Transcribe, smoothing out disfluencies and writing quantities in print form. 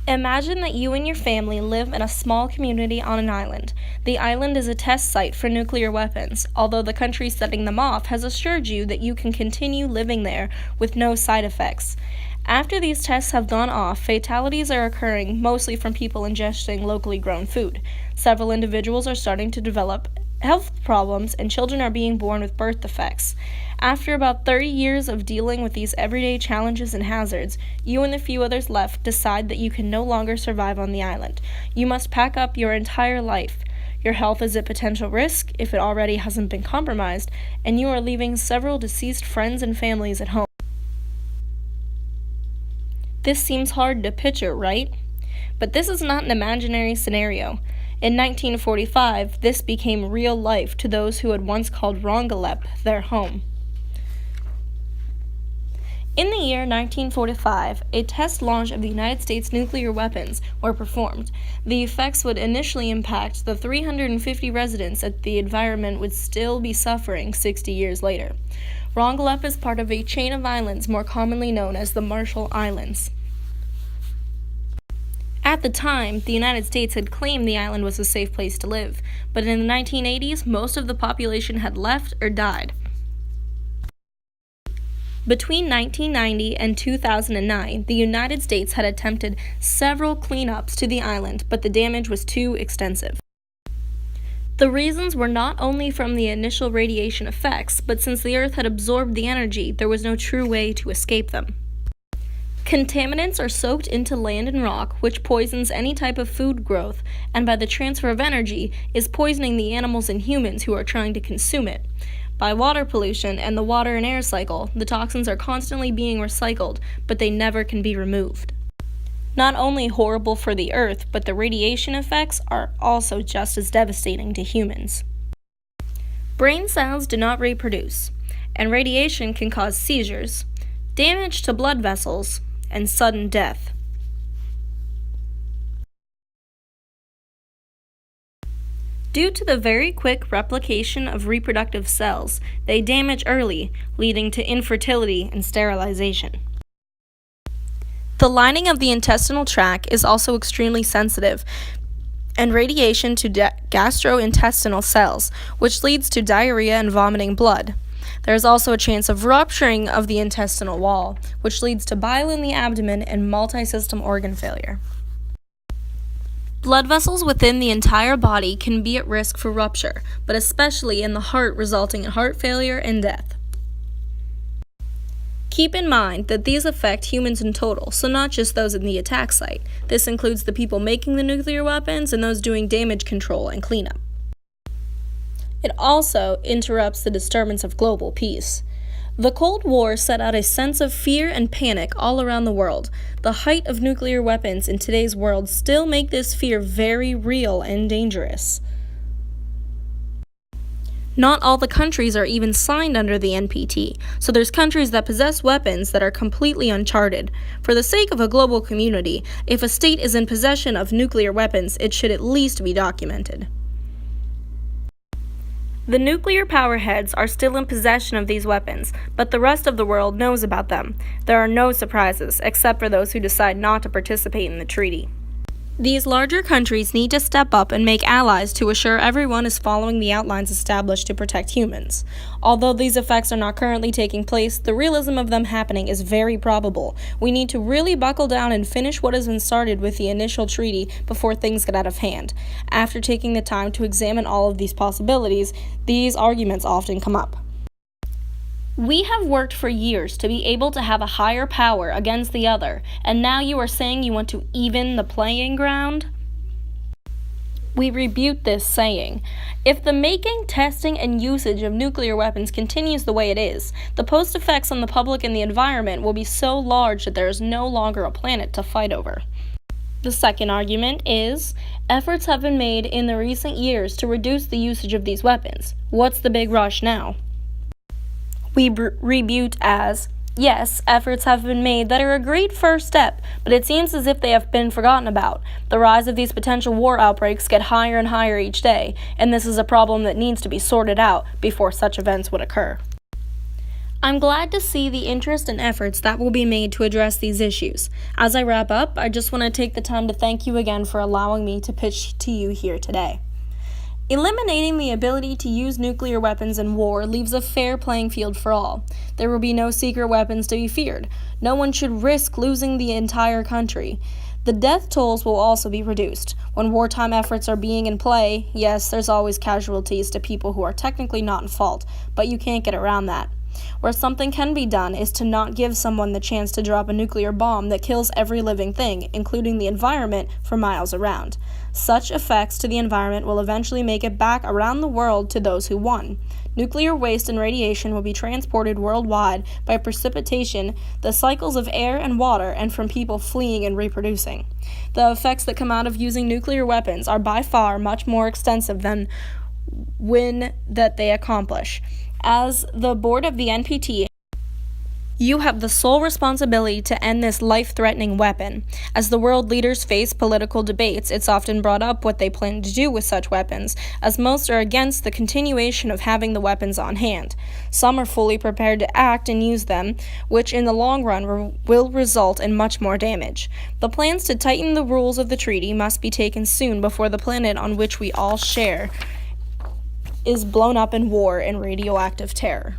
Imagine that you and your family live in a small community on an island. The island is a test site for nuclear weapons, although the country setting them off has assured you that you can continue living there with no side effects. After these tests have gone off, fatalities are occurring mostly from people ingesting locally grown food. Several individuals are starting to develop health problems, and children are being born with birth defects. After about 30 years of dealing with these everyday challenges and hazards, you and the few others left decide that you can no longer survive on the island. You must pack up your entire life. Your health is at potential risk if it already hasn't been compromised, and you are leaving several deceased friends and families at home. This seems hard to picture, right? But this is not an imaginary scenario. In 1945, this became real life to those who had once called Rongelap their home. In the year 1945, a test launch of the United States nuclear weapons were performed. The effects would initially impact the 350 residents that the environment would still be suffering 60 years later. Rongelap is part of a chain of islands more commonly known as the Marshall Islands. At the time, the United States had claimed the island was a safe place to live, but in the 1980s, most of the population had left or died. Between 1990 and 2009, the United States had attempted several cleanups to the island, but the damage was too extensive. The reasons were not only from the initial radiation effects, but since the Earth had absorbed the energy, there was no true way to escape them. Contaminants are soaked into land and rock, which poisons any type of food growth, and by the transfer of energy, is poisoning the animals and humans who are trying to consume it. By water pollution and the water and air cycle, the toxins are constantly being recycled, but they never can be removed. Not only horrible for the Earth, but the radiation effects are also just as devastating to humans. Brain cells do not reproduce, and radiation can cause seizures, damage to blood vessels, and sudden death. Due to the very quick replication of reproductive cells, they damage early, leading to infertility and sterilization. The lining of the intestinal tract is also extremely sensitive, and radiation to gastrointestinal cells, which leads to diarrhea and vomiting blood. There is also a chance of rupturing of the intestinal wall, which leads to bile in the abdomen and multi-system organ failure. Blood vessels within the entire body can be at risk for rupture, but especially in the heart, resulting in heart failure and death. Keep in mind that these affect humans in total, so not just those in the attack site. This includes the people making the nuclear weapons and those doing damage control and cleanup. It also interrupts the disturbance of global peace. The Cold War set out a sense of fear and panic all around the world. The height of nuclear weapons in today's world still make this fear very real and dangerous. Not all the countries are even signed under the NPT, so there's countries that possess weapons that are completely uncharted. For the sake of a global community, if a state is in possession of nuclear weapons, it should at least be documented. The nuclear powerheads are still in possession of these weapons, but the rest of the world knows about them. There are no surprises, except for those who decide not to participate in the treaty. These larger countries need to step up and make allies to assure everyone is following the outlines established to protect humans. Although these effects are not currently taking place, the realism of them happening is very probable. We need to really buckle down and finish what has been started with the initial treaty before things get out of hand. After taking the time to examine all of these possibilities, these arguments often come up. We have worked for years to be able to have a higher power against the other, and now you are saying you want to even the playing ground? We rebuke this saying. If the making, testing, and usage of nuclear weapons continues the way it is, the post-effects on the public and the environment will be so large that there is no longer a planet to fight over. The second argument is, efforts have been made in the recent years to reduce the usage of these weapons. What's the big rush now? We rebuke as, yes, efforts have been made that are a great first step, but it seems as if they have been forgotten about. The rise of these potential war outbreaks get higher and higher each day, and this is a problem that needs to be sorted out before such events would occur. I'm glad to see the interest and efforts that will be made to address these issues. As I wrap up, I just want to take the time to thank you again for allowing me to pitch to you here today. Eliminating the ability to use nuclear weapons in war leaves a fair playing field for all. There will be no secret weapons to be feared. No one should risk losing the entire country. The death tolls will also be reduced. When wartime efforts are being in play, yes, there's always casualties to people who are technically not in fault, but you can't get around that. Where something can be done is to not give someone the chance to drop a nuclear bomb that kills every living thing, including the environment, for miles around. Such effects to the environment will eventually make it back around the world to those who won. Nuclear waste and radiation will be transported worldwide by precipitation, the cycles of air and water, and from people fleeing and reproducing. The effects that come out of using nuclear weapons are by far much more extensive than that they accomplish. As the board of the NPT, you have the sole responsibility to end this life-threatening weapon. As the world leaders face political debates, it's often brought up what they plan to do with such weapons, as most are against the continuation of having the weapons on hand. Some are fully prepared to act and use them, which in the long run will result in much more damage. The plans to tighten the rules of the treaty must be taken soon before the planet on which we all share is blown up in war and radioactive terror.